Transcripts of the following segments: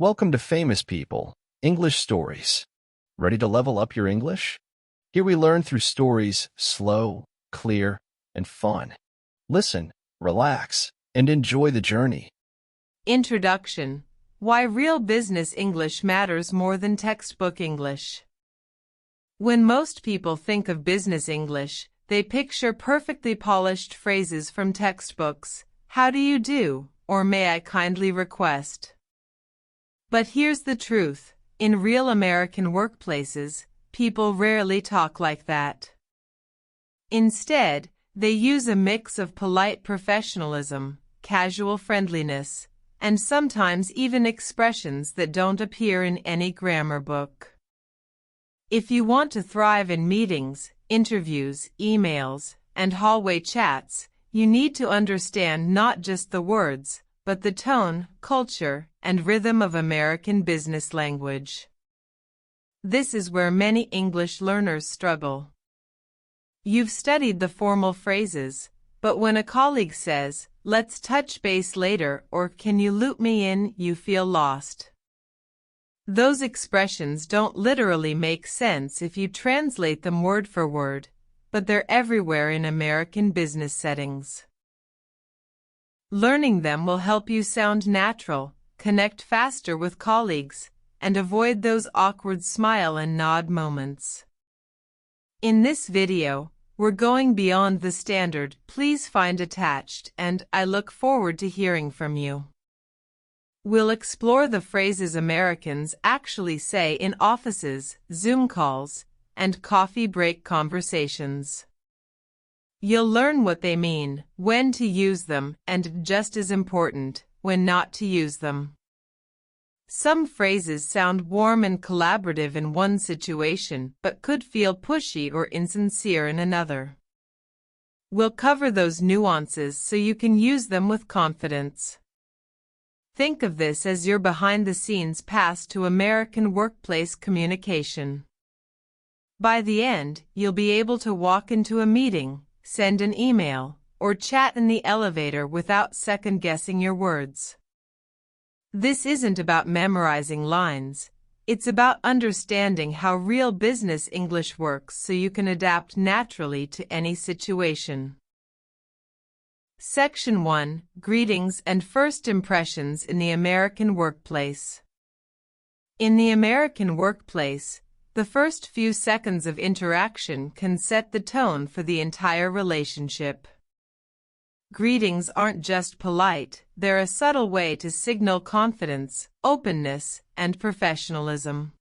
Welcome to Famous People, English Stories. Ready to level up your English? Here we learn through stories slow, clear, and fun. Listen, relax, and enjoy the journey. Introduction: Why real business English matters more than textbook English. When most people think of business English, they picture perfectly polished phrases from textbooks. How do you do? Or may I kindly request? But here's the truth. In real American workplaces, people rarely talk like that. Instead, they use a mix of polite professionalism, casual friendliness, and sometimes even expressions that don't appear in any grammar book. If you want to thrive in meetings, interviews, emails, and hallway chats, you need to understand not just the words, but the tone, culture, and rhythm of American business language. This is where many English learners struggle. You've studied the formal phrases, but when a colleague says, "Let's touch base later," or "Can you loop me in?" you feel lost. Those expressions don't literally make sense if you translate them word for word, but they're everywhere in American business settings. Learning them will help you sound natural, connect faster with colleagues, and avoid those awkward smile and nod moments. In this video, we're going beyond the standard "Please find attached," and I look forward to hearing from you. We'll explore the phrases Americans actually say in offices, Zoom calls, and coffee break conversations. You'll learn what they mean, when to use them, and just as important, when not to use them. Some phrases sound warm and collaborative in one situation, but could feel pushy or insincere in another. We'll cover those nuances so you can use them with confidence. Think of this as your behind-the-scenes pass to American workplace communication. By the end, you'll be able to walk into a meeting, send an email, or chat in the elevator without second-guessing your words. This isn't about memorizing lines. It's about understanding how real business English works so you can adapt naturally to any situation. Section 1: Greetings and First Impressions in the American Workplace. In the American workplace, the first few seconds of interaction can set the tone for the entire relationship. Greetings aren't just polite, they're a subtle way to signal confidence, openness, and professionalism.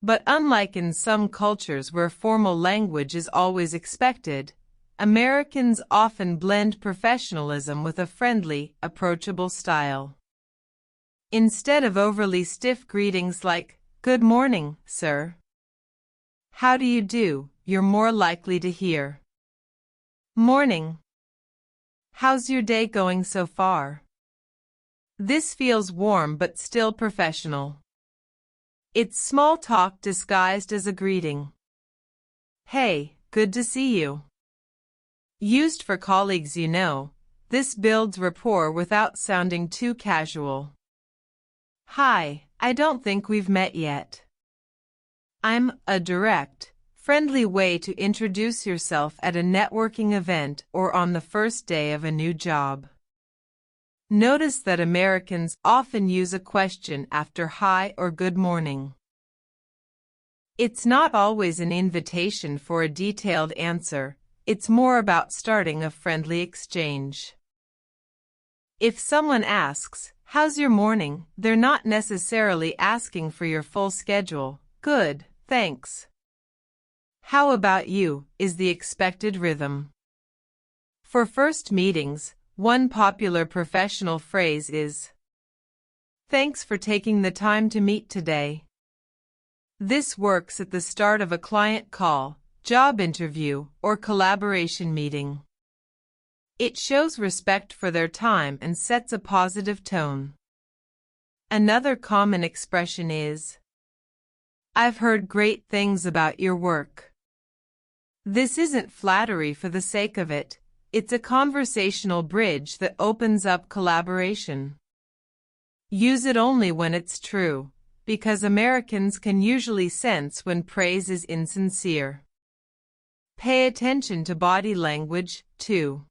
But unlike in some cultures where formal language is always expected, Americans often blend professionalism with a friendly, approachable style. Instead of overly stiff greetings like, "Good morning, sir," "How do you do?" you're more likely to hear, "Morning. How's your day going so far?" This feels warm but still professional. It's small talk disguised as a greeting. "Hey, good to see you." Used for colleagues you know, this builds rapport without sounding too casual. "Hi, I don't think we've met yet." I'm a direct, friendly way to introduce yourself at a networking event or on the first day of a new job. Notice that Americans often use a question after hi or good morning. It's not always an invitation for a detailed answer. It's more about starting a friendly exchange. If someone asks, "How's your morning?" they're not necessarily asking for your full schedule. "Good, thanks." "How about you?" is the expected rhythm. For first meetings, one popular professional phrase is, "Thanks for taking the time to meet today." This works at the start of a client call, job interview, or collaboration meeting. It shows respect for their time and sets a positive tone. Another common expression is, "I've heard great things about your work." This isn't flattery for the sake of it. It's a conversational bridge that opens up collaboration. Use it only when it's true, because Americans can usually sense when praise is insincere. Pay attention to body language, too.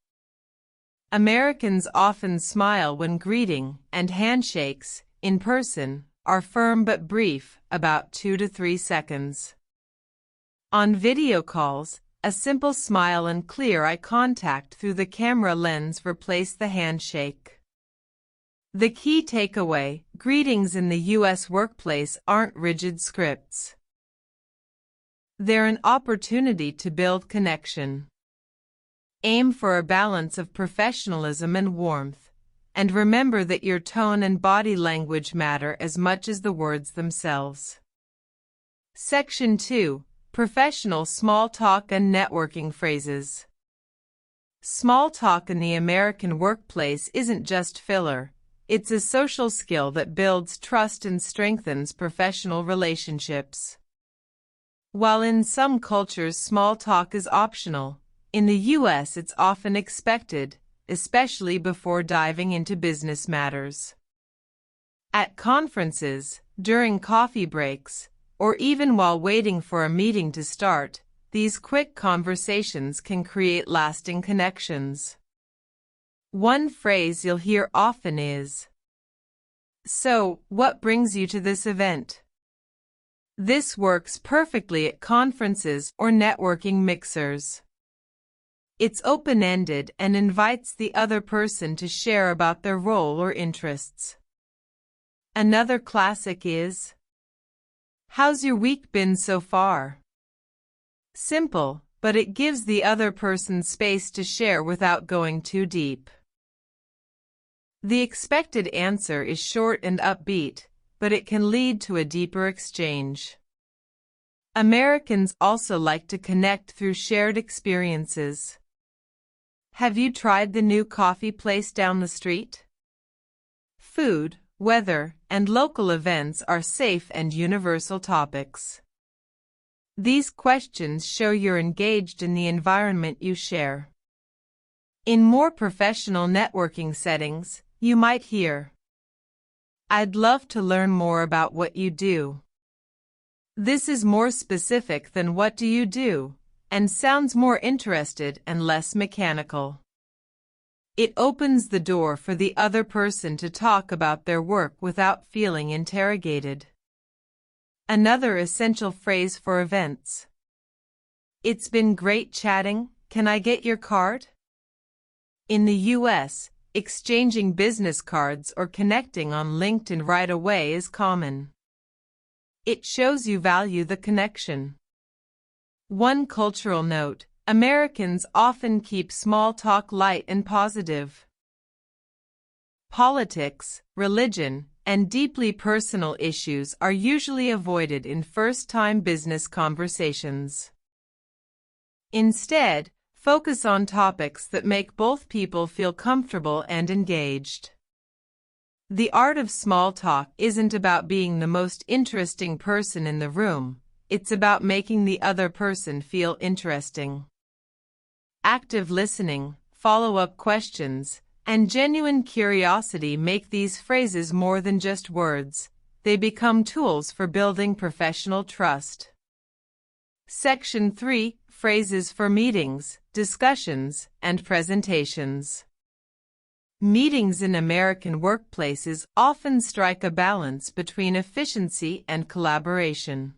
Americans often smile when greeting, and handshakes, in person, are firm but brief, about 2 to 3 seconds. On video calls, a simple smile and clear eye contact through the camera lens replace the handshake. The key takeaway: greetings in the U.S. workplace aren't rigid scripts. They're an opportunity to build connection. Aim for a balance of professionalism and warmth, and remember that your tone and body language matter as much as the words themselves. Section 2. Professional small talk and networking phrases. Small talk in the American workplace isn't just filler. It's a social skill that builds trust and strengthens professional relationships. While in some cultures small talk is optional, in the U.S. it's often expected, especially before diving into business matters. At conferences, during coffee breaks, or even while waiting for a meeting to start, these quick conversations can create lasting connections. One phrase you'll hear often is, "So, what brings you to this event?" This works perfectly at conferences or networking mixers. It's open-ended and invites the other person to share about their role or interests. Another classic is, "How's your week been so far?" Simple, but it gives the other person space to share without going too deep. The expected answer is short and upbeat, but it can lead to a deeper exchange. Americans also like to connect through shared experiences. Have you tried the new coffee place down the street? Food, weather, and local events are safe and universal topics. These questions show you're engaged in the environment you share. In more professional networking settings, you might hear, "I'd love to learn more about what you do." This is more specific than "What do you do?" and sounds more interested and less mechanical. It opens the door for the other person to talk about their work without feeling interrogated. Another essential phrase for events. "It's been great chatting, can I get your card?" In the U.S., exchanging business cards or connecting on LinkedIn right away is common. It shows you value the connection. One cultural note: Americans often keep small talk light and positive. Politics, religion, and deeply personal issues are usually avoided in first-time business conversations. Instead, focus on topics that make both people feel comfortable and engaged. The art of small talk isn't about being the most interesting person in the room. It's about making the other person feel interesting. Active listening, follow-up questions, and genuine curiosity make these phrases more than just words. They become tools for building professional trust. Section 3. Phrases for meetings, discussions, and presentations. Meetings in American workplaces often strike a balance between efficiency and collaboration.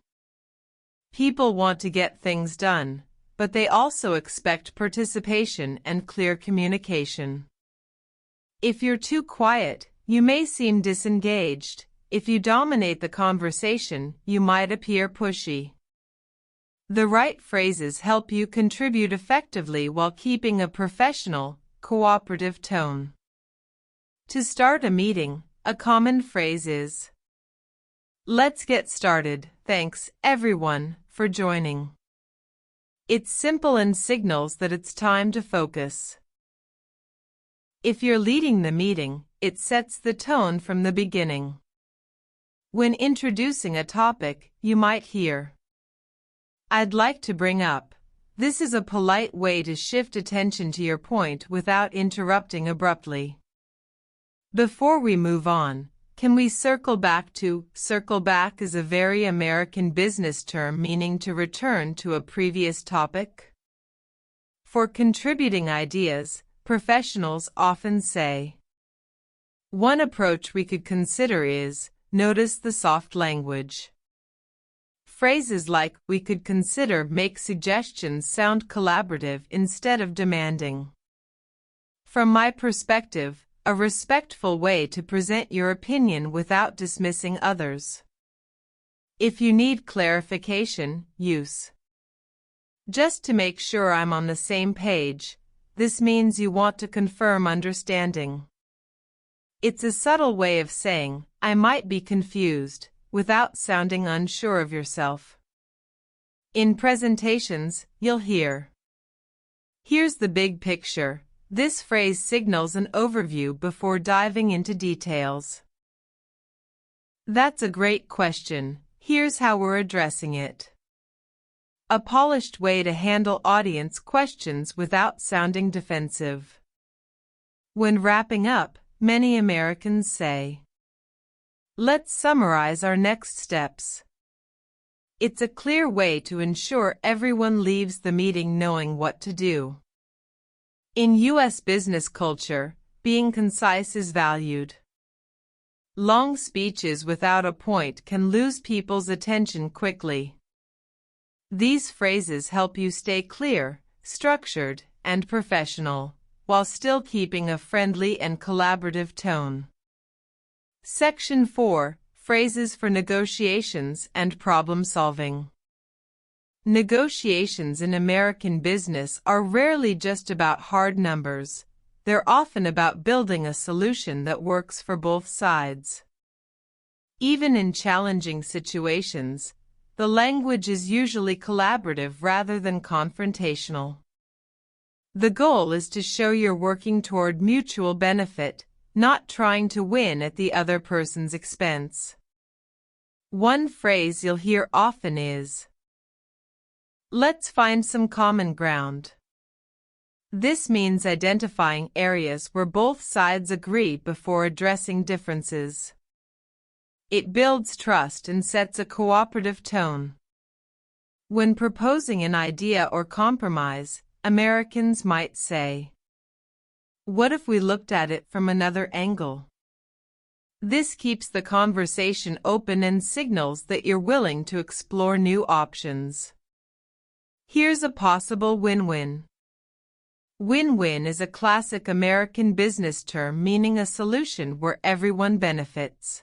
People want to get things done, but they also expect participation and clear communication. If you're too quiet, you may seem disengaged. If you dominate the conversation, you might appear pushy. The right phrases help you contribute effectively while keeping a professional, cooperative tone. To start a meeting, a common phrase is, "Let's get started. Thanks, everyone, for joining." It's simple and signals that it's time to focus. If you're leading the meeting, it sets the tone from the beginning. When introducing a topic, you might hear, "I'd like to bring up." This is a polite way to shift attention to your point without interrupting abruptly. Before we move on, Can we circle back to? Circle back is a very American business term meaning to return to a previous topic. For contributing ideas, professionals often say. One approach we could consider is, notice the soft language. Phrases like, we could consider make suggestions sound collaborative instead of demanding. From my perspective, a respectful way to present your opinion without dismissing others. If you need clarification, use. Just to make sure I'm on the same page, this means you want to confirm understanding. It's a subtle way of saying, I might be confused, without sounding unsure of yourself. In presentations, you'll hear. Here's the big picture. This phrase signals an overview before diving into details. That's a great question. Here's how we're addressing it. A polished way to handle audience questions without sounding defensive. When wrapping up, many Americans say, let's summarize our next steps. It's a clear way to ensure everyone leaves the meeting knowing what to do. In U.S. business culture, being concise is valued. Long speeches without a point can lose people's attention quickly. These phrases help you stay clear, structured, and professional, while still keeping a friendly and collaborative tone. Section 4. Phrases for negotiations and problem solving. Negotiations in American business are rarely just about hard numbers. They're often about building a solution that works for both sides. Even in challenging situations, the language is usually collaborative rather than confrontational. The goal is to show you're working toward mutual benefit, not trying to win at the other person's expense. One phrase you'll hear often is, let's find some common ground. This means identifying areas where both sides agree before addressing differences. It builds trust and sets a cooperative tone. When proposing an idea or compromise, Americans might say, what if we looked at it from another angle? This keeps the conversation open and signals that you're willing to explore new options. Here's a possible win-win. Win-win is a classic American business term meaning a solution where everyone benefits.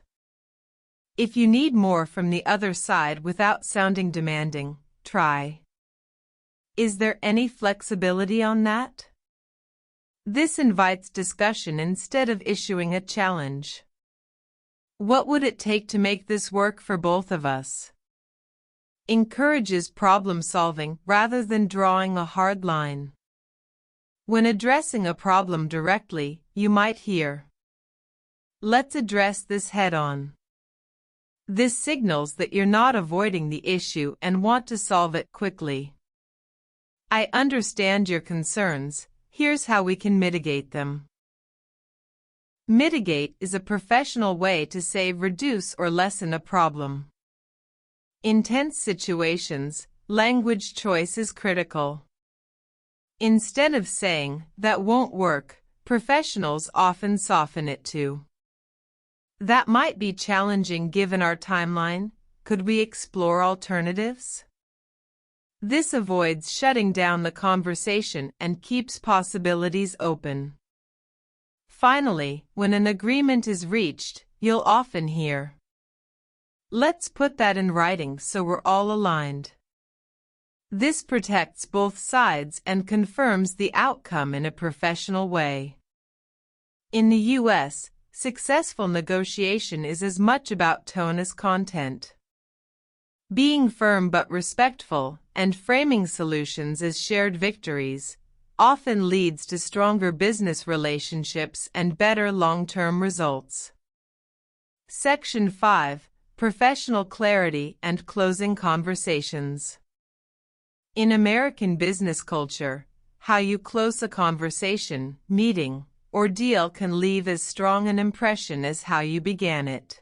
If you need more from the other side without sounding demanding, try. Is there any flexibility on that? This invites discussion instead of issuing a challenge. What would it take to make this work for both of us? Encourages problem solving rather than drawing a hard line. When addressing a problem directly, you might hear, let's address this head-on. This signals that you're not avoiding the issue and want to solve it quickly. I understand your concerns. Here's how we can mitigate them. Mitigate is a professional way to say reduce or lessen a problem. In tense situations, language choice is critical. Instead of saying, that won't work, professionals often soften it to, that might be challenging given our timeline. Could we explore alternatives? This avoids shutting down the conversation and keeps possibilities open. Finally, when an agreement is reached, you'll often hear, let's put that in writing so we're all aligned. This protects both sides and confirms the outcome in a professional way. In the U.S., successful negotiation is as much about tone as content. Being firm but respectful and framing solutions as shared victories often leads to stronger business relationships and better long-term results. Section 5. Professional clarity and closing conversations. In American business culture, how you close a conversation, meeting, ordeal can leave as strong an impression as how you began it.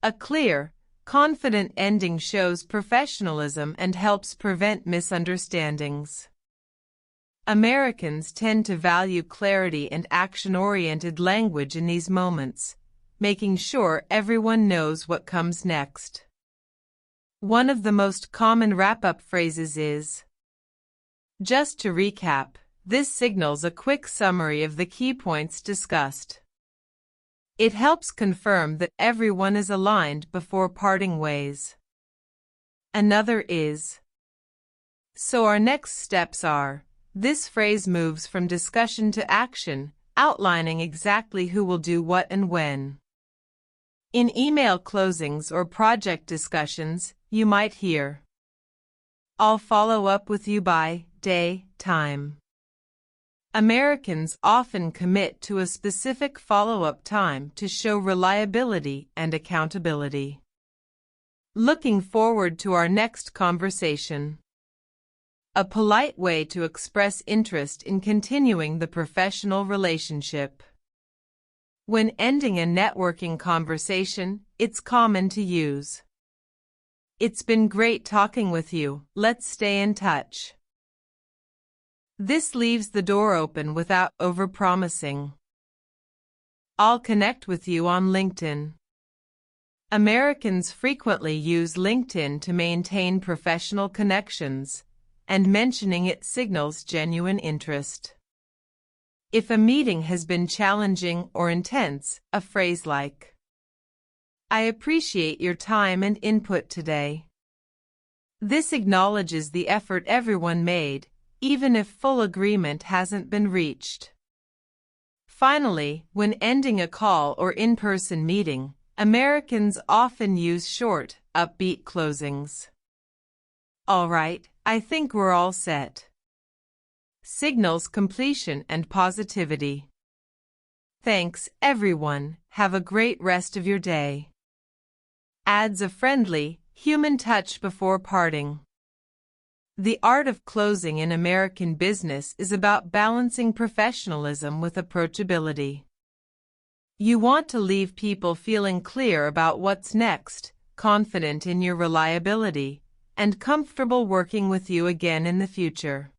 A clear, confident ending shows professionalism and helps prevent misunderstandings. Americans tend to value clarity and action-oriented language in these moments, making sure everyone knows what comes next. One of the most common wrap-up phrases is, "Just to recap, this signals a quick summary of the key points discussed." It helps confirm that everyone is aligned before parting ways. Another is, "So our next steps are." This phrase moves from discussion to action, outlining exactly who will do what and when. In email closings or project discussions, you might hear, "I'll follow up with you by day, time." Americans often commit to a specific follow-up time to show reliability and accountability. Looking forward to our next conversation. A polite way to express interest in continuing the professional relationship. When ending a networking conversation, it's common to use, "It's been great talking with you, let's stay in touch." This leaves the door open without overpromising. "I'll connect with you on LinkedIn." Americans frequently use LinkedIn to maintain professional connections, and mentioning it signals genuine interest. If a meeting has been challenging or intense, a phrase like, "I appreciate your time and input today." This acknowledges the effort everyone made, even if full agreement hasn't been reached. Finally, when ending a call or in-person meeting, Americans often use short, upbeat closings. "All right, I think we're all set." Signals completion and positivity. "Thanks, everyone. Have a great rest of your day." Adds a friendly, human touch before parting. The art of closing in American business is about balancing professionalism with approachability. You want to leave people feeling clear about what's next, confident in your reliability, and comfortable working with you again in the future.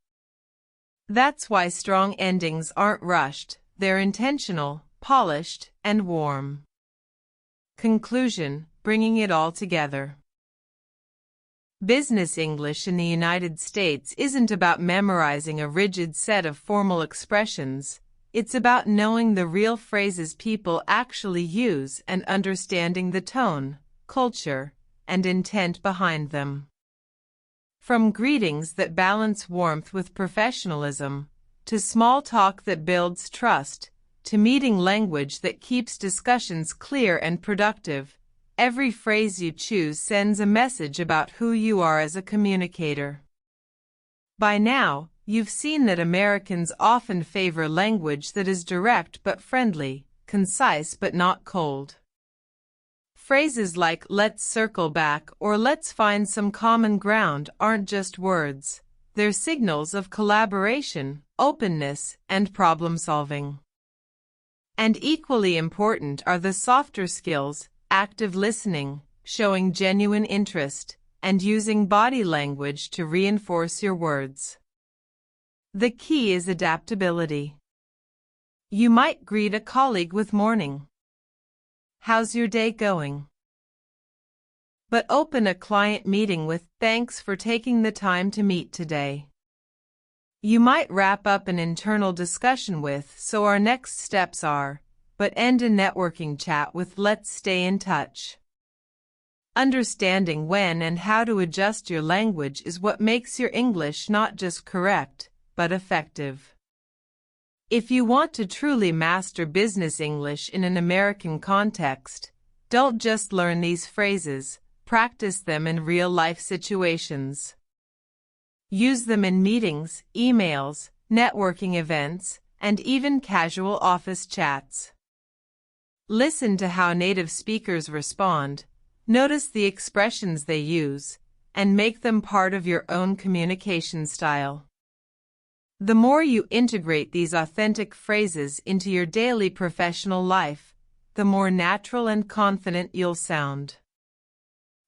That's why strong endings aren't rushed, they're intentional, polished, and warm. Conclusion, bringing it all together. Business English in the United States isn't about memorizing a rigid set of formal expressions, it's about knowing the real phrases people actually use and understanding the tone, culture, and intent behind them. From greetings that balance warmth with professionalism, to small talk that builds trust, to meeting language that keeps discussions clear and productive, every phrase you choose sends a message about who you are as a communicator. By now, you've seen that Americans often favor language that is direct but friendly, concise but not cold. Phrases like "let's circle back" or "let's find some common ground" aren't just words, they're signals of collaboration, openness, and problem-solving. And equally important are the softer skills, active listening, showing genuine interest, and using body language to reinforce your words. The key is adaptability. You might greet a colleague with "morning. How's your day going?" But open a client meeting with "thanks for taking the time to meet today." You might wrap up an internal discussion with "so our next steps are," but end a networking chat with "let's stay in touch." Understanding when and how to adjust your language is what makes your English not just correct, but effective. If you want to truly master business English in an American context, don't just learn these phrases, practice them in real-life situations. Use them in meetings, emails, networking events, and even casual office chats. Listen to how native speakers respond, notice the expressions they use, and make them part of your own communication style. The more you integrate these authentic phrases into your daily professional life, the more natural and confident you'll sound.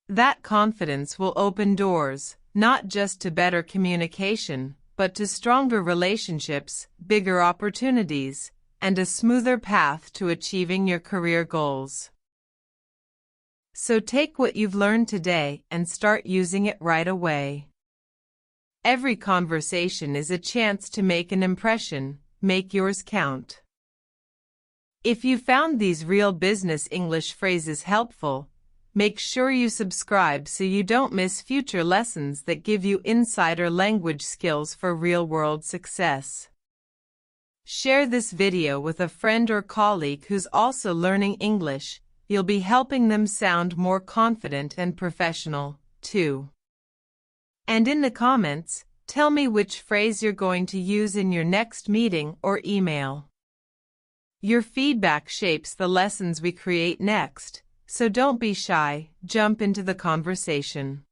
That confidence will open doors, not just to better communication, but to stronger relationships, bigger opportunities, and a smoother path to achieving your career goals. So take what you've learned today and start using it right away. Every conversation is a chance to make an impression. Make yours count. If you found these real business English phrases helpful, make sure you subscribe so you don't miss future lessons that give you insider language skills for real-world success. Share this video with a friend or colleague who's also learning English. You'll be helping them sound more confident and professional, too. And in the comments, tell me which phrase you're going to use in your next meeting or email. Your feedback shapes the lessons we create next, so don't be shy, jump into the conversation.